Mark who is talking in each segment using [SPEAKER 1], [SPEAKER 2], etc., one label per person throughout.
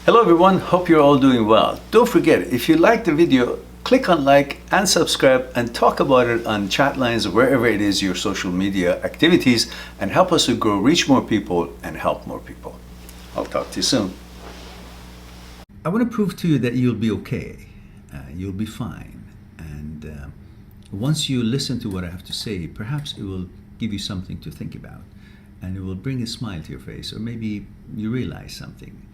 [SPEAKER 1] Hello everyone, hope you're all doing well. Don't forget, if you like the video, click on like and subscribe and talk about it on chat lines, wherever it is your social media activities, and help us to grow, reach more people and help more people. I'll talk to you soon. I want to prove to you that you'll be okay, you'll be fine, and once you listen to what I have to say, perhaps it will give you something to think about and it will bring a smile to your face, or maybe you realize something.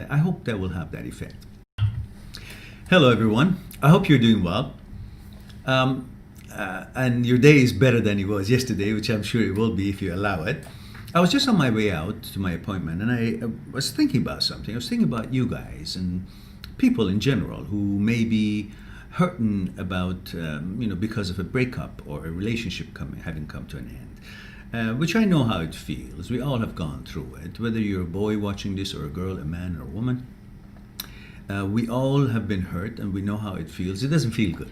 [SPEAKER 1] I hope that will have that effect. Hello everyone, I hope you're doing well, and your day is better than it was yesterday, which I'm sure it will be if you allow it. I was just on my way out to my appointment and I was thinking about something. I was thinking about you guys and people in general who may be hurting about, because of a breakup or a relationship having come to an end. Which I know how it feels. We all have gone through it, whether you're a boy watching this or a girl, a man or a woman. We all have been hurt and we know how it feels. It doesn't feel good.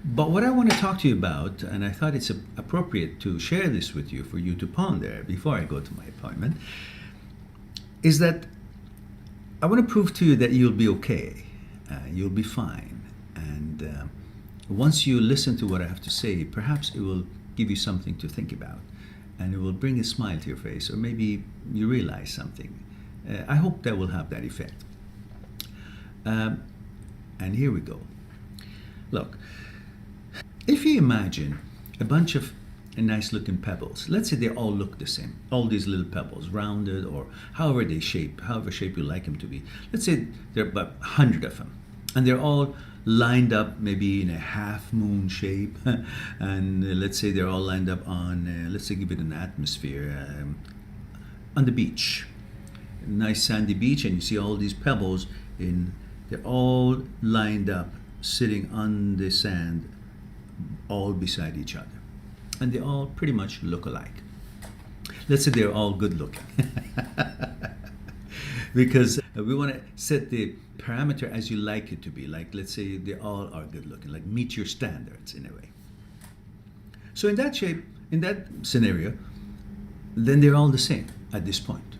[SPEAKER 1] But what I want to talk to you about, and I thought it's appropriate to share this with you for you to ponder before I go to my appointment, is that I want to prove to you that you'll be okay, you'll be fine. And once you listen to what I have to say, perhaps it will give you something to think about and it will bring a smile to your face, or maybe you realize something. I hope that will have that effect. And here we go. Look, if you imagine a bunch of nice looking pebbles, let's say they all look the same, all these little pebbles, rounded or however shape you like them to be. Let's say there are about 100 of them, and they're all lined up maybe in a half moon shape, and let's say they're all lined up on, let's say give it an atmosphere, on the beach, a nice sandy beach, and you see all these pebbles they're all lined up, sitting on the sand, all beside each other, and they all pretty much look alike. Let's say they're all good looking. Because we want to set the parameter as you like it to be. Like, let's say they all are good looking, like meet your standards in a way. So in that shape, in that scenario, then they're all the same at this point.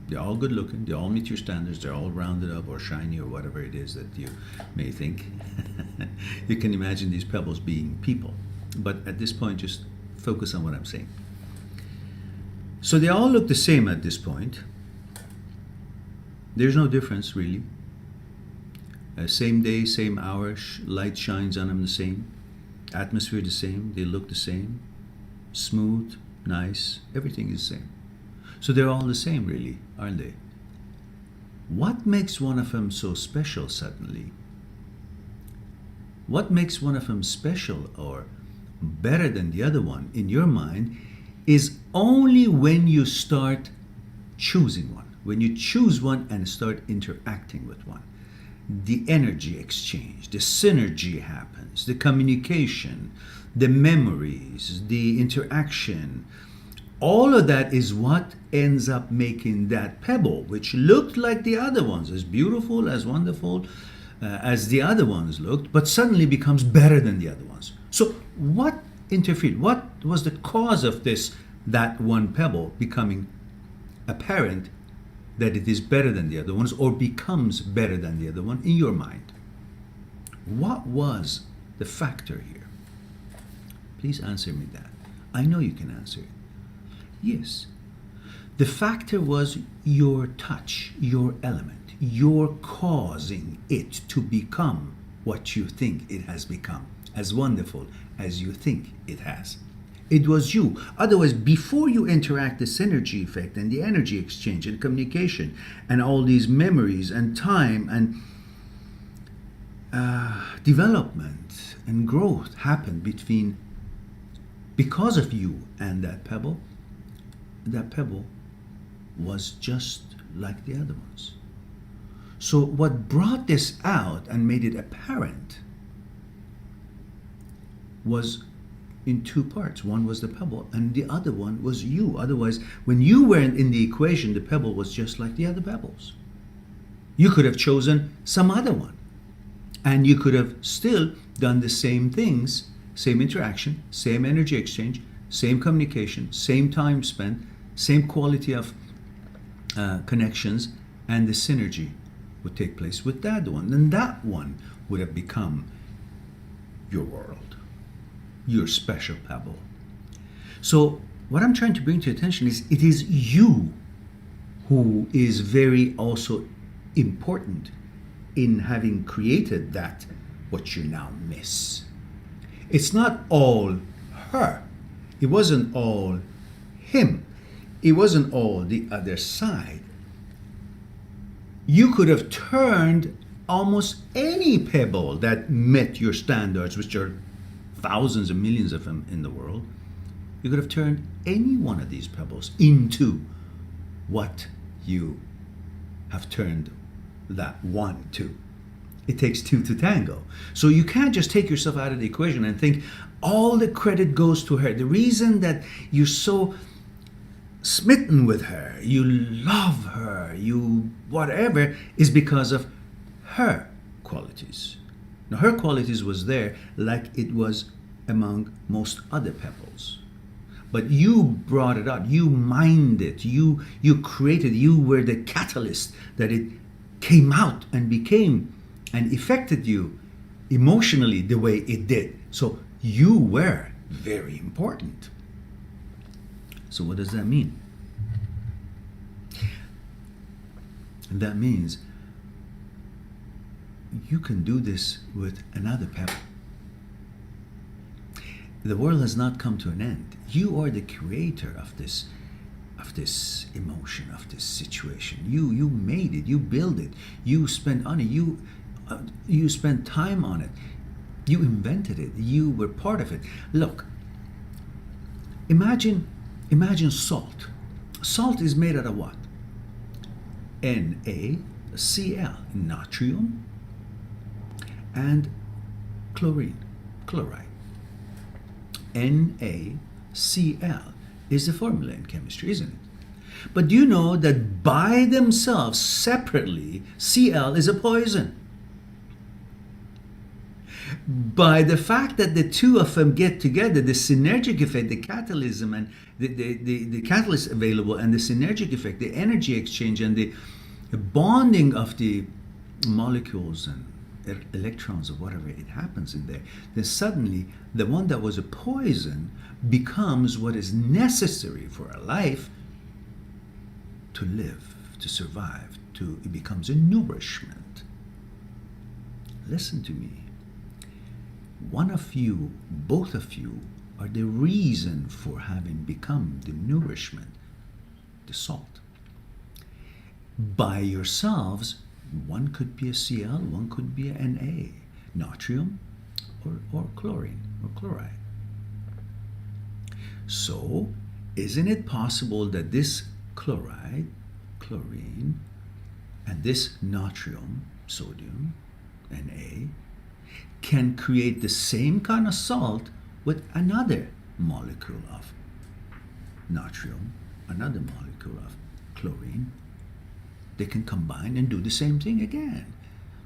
[SPEAKER 1] They're all good looking, they all meet your standards, they're all rounded up or shiny or whatever it is that you may think. You can imagine these pebbles being people. But at this point, just focus on what I'm saying. So they all look the same at this point. There's no difference really. Same day, same hour, light shines on them the same, atmosphere the same, they look the same, smooth, nice, everything is the same. So they're all the same really, aren't they? What makes one of them so special suddenly? What makes one of them special or better than the other one in your mind is only when you start choosing one. When you choose one and start interacting with one, the energy exchange, the synergy happens, the communication, the memories, the interaction, all of that is what ends up making that pebble, which looked like the other ones, as beautiful, as wonderful as the other ones looked, but suddenly becomes better than the other ones. So what interfered? What was the cause of that one pebble becoming apparent that it is better than the other ones, or becomes better than the other one in your mind? What was the factor here? Please answer me that. I know you can answer it. Yes. The factor was your touch, your element, your causing it to become what you think it has become, as wonderful as you think it has. It was you. Otherwise, before you interact, the synergy effect and the energy exchange and communication and all these memories and time and development and growth happened because of you and that pebble. That pebble was just like the other ones. So what brought this out and made it apparent was in two parts. One was the pebble and the other one was you. Otherwise, when you weren't in the equation, the pebble was just like the other pebbles. You could have chosen some other one and you could have still done the same things, same interaction, same energy exchange, same communication, same time spent, same quality of connections, and the synergy would take place with that one. And that one would have become your world, your special pebble. So what I'm trying to bring to your attention is it is you who is very also important in having created that what you now miss. It's not all her. It wasn't all him. It wasn't all the other side. You could have turned almost any pebble that met your standards, which are thousands and millions of them in the world. You could have turned any one of these pebbles into what you have turned that one to. It takes two to tango. So you can't just take yourself out of the equation and think all the credit goes to her. The reason that you're so smitten with her, you love her, you whatever, is because of her qualities. Now her qualities was there like it was among most other pebbles. But you brought it out, you mined it, you created, you were the catalyst that it came out and became and affected you emotionally the way it did. So you were very important. So what does that mean? And that means you can do this with another pebble. The world has not come to an end. You are the creator of this emotion, of this situation. You made it. You built it. You spent on it. You spent time on it. You invented it. You were part of it. Look, imagine salt. Salt is made out of what? NaCl, natrium, and chloride. NaCl is the formula in chemistry, isn't it? But do you know that by themselves, separately, Cl is a poison? By the fact that the two of them get together, the synergic effect, the catalysm and the catalyst available and the synergic effect, the energy exchange and the bonding of the molecules and electrons or whatever, it happens in there, then suddenly the one that was a poison becomes what is necessary for a life to live, to survive, it becomes a nourishment. Listen to me. One of you, both of you, are the reason for having become the nourishment, the salt. By yourselves, one could be a Cl, one could be an Na, natrium or chlorine or chloride. So, isn't it possible that this chloride, chlorine, and this natrium, sodium, Na, can create the same kind of salt with another molecule of natrium, another molecule of chlorine? They can combine and do the same thing again.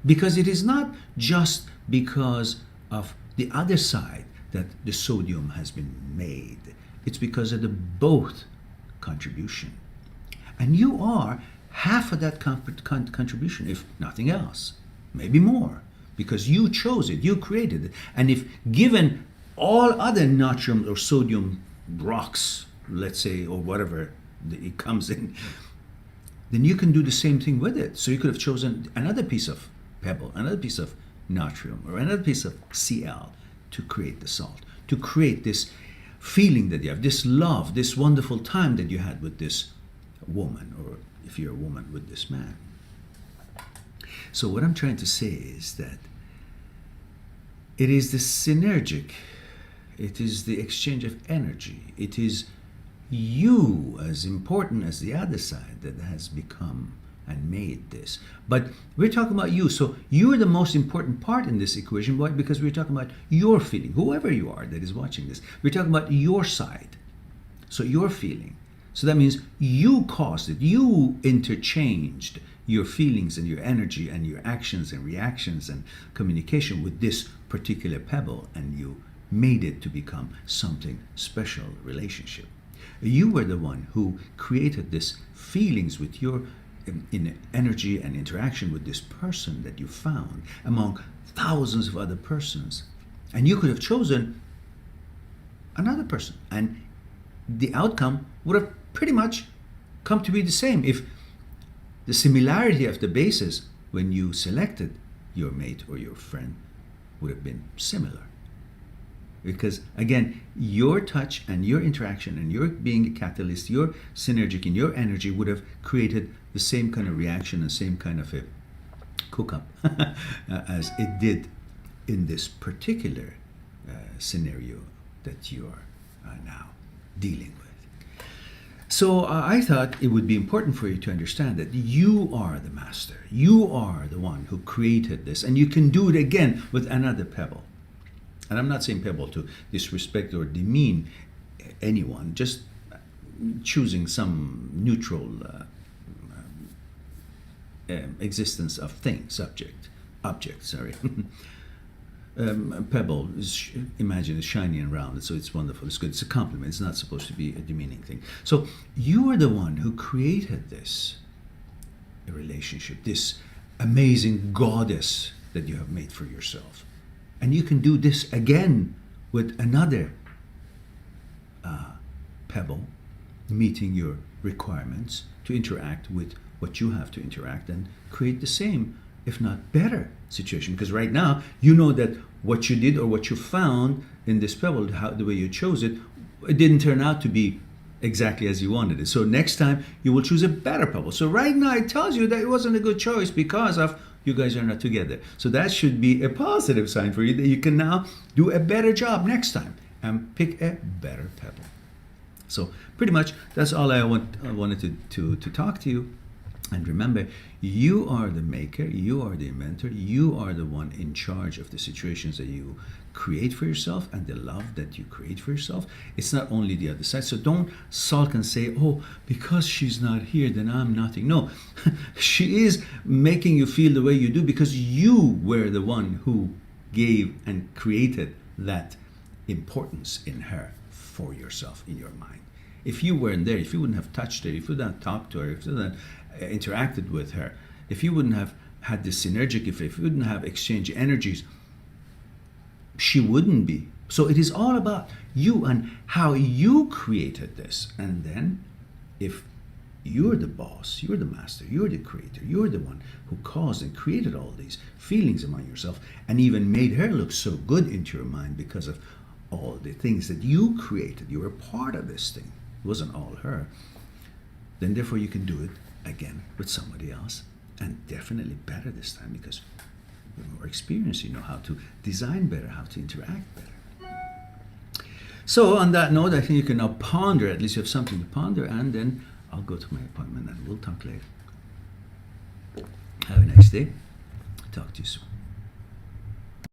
[SPEAKER 1] Because it is not just because of the other side that the sodium has been made. It's because of the both contribution. And you are half of that contribution, if nothing else, maybe more, because you chose it, you created it. And if given all other natrium or sodium rocks, let's say, or whatever it comes in, then you can do the same thing with it. So you could have chosen another piece of pebble, another piece of natrium, or another piece of Cl to create the salt, to create this feeling that you have, this love, this wonderful time that you had with this woman, or if you're a woman, with this man. So what I'm trying to say is that it is the synergic, it is the exchange of energy, it is you as important as the other side that has become and made this. But we're talking about you. So you are the most important part in this equation. Why? Because we're talking about your feeling, whoever you are that is watching this. We're talking about your side. So your feeling. So that means you caused it. You interchanged your feelings and your energy and your actions and reactions and communication with this particular pebble, and you made it to become something special relationship. You were the one who created this feelings with your in energy and interaction with this person that you found among thousands of other persons. And you could have chosen another person, and the outcome would have pretty much come to be the same if the similarity of the basis when you selected your mate or your friend would have been similar. Because again, your touch and your interaction and your being a catalyst, your synergic in your energy would have created the same kind of reaction and same kind of a cook-up as it did in this particular scenario that you are now dealing with. So I thought it would be important for you to understand that you are the master. You are the one who created this, and you can do it again with another pebble. And I'm not saying pebble to disrespect or demean anyone, just choosing some neutral existence of thing, object, sorry. Pebble is, imagine, is shiny and rounded, so it's wonderful, it's good, it's a compliment, it's not supposed to be a demeaning thing. So you are the one who created this relationship, this amazing goddess that you have made for yourself. And you can do this again with another pebble, meeting your requirements to interact with what you have to interact and create the same, if not better, situation. Because right now, you know that what you did or what you found in this pebble, the way you chose it, it didn't turn out to be exactly as you wanted it. So next time, you will choose a better pebble. So right now, it tells you that it wasn't a good choice because of you guys are not together. So that should be a positive sign for you that you can now do a better job next time and pick a better pebble. So pretty much that's all I wanted to talk to you. And remember, you are the maker, you are the inventor, you are the one in charge of the situations that you create for yourself and the love that you create for yourself. It's not only the other side. So don't sulk and say, oh, because she's not here, then I'm nothing. No, she is making you feel the way you do because you were the one who gave and created that importance in her for yourself in your mind. If you weren't there, if you wouldn't have touched her, if you wouldn't have talked to her, if you wouldn't have interacted with her, if you wouldn't have had this synergic, if you wouldn't have exchanged energies, she wouldn't be. So it is all about you and how you created this. And then if you're the boss, you're the master, you're the creator, you're the one who caused and created all these feelings among yourself and even made her look so good into your mind because of all the things that you created. You were part of this thing. It wasn't all her. Then therefore you can do it again with somebody else, and definitely better this time because you're more experienced, you know how to design better, how to interact better. So on that note, I think you can now ponder, at least you have something to ponder, and then I'll go to my appointment and we'll talk later. Have a nice day. Talk to you soon.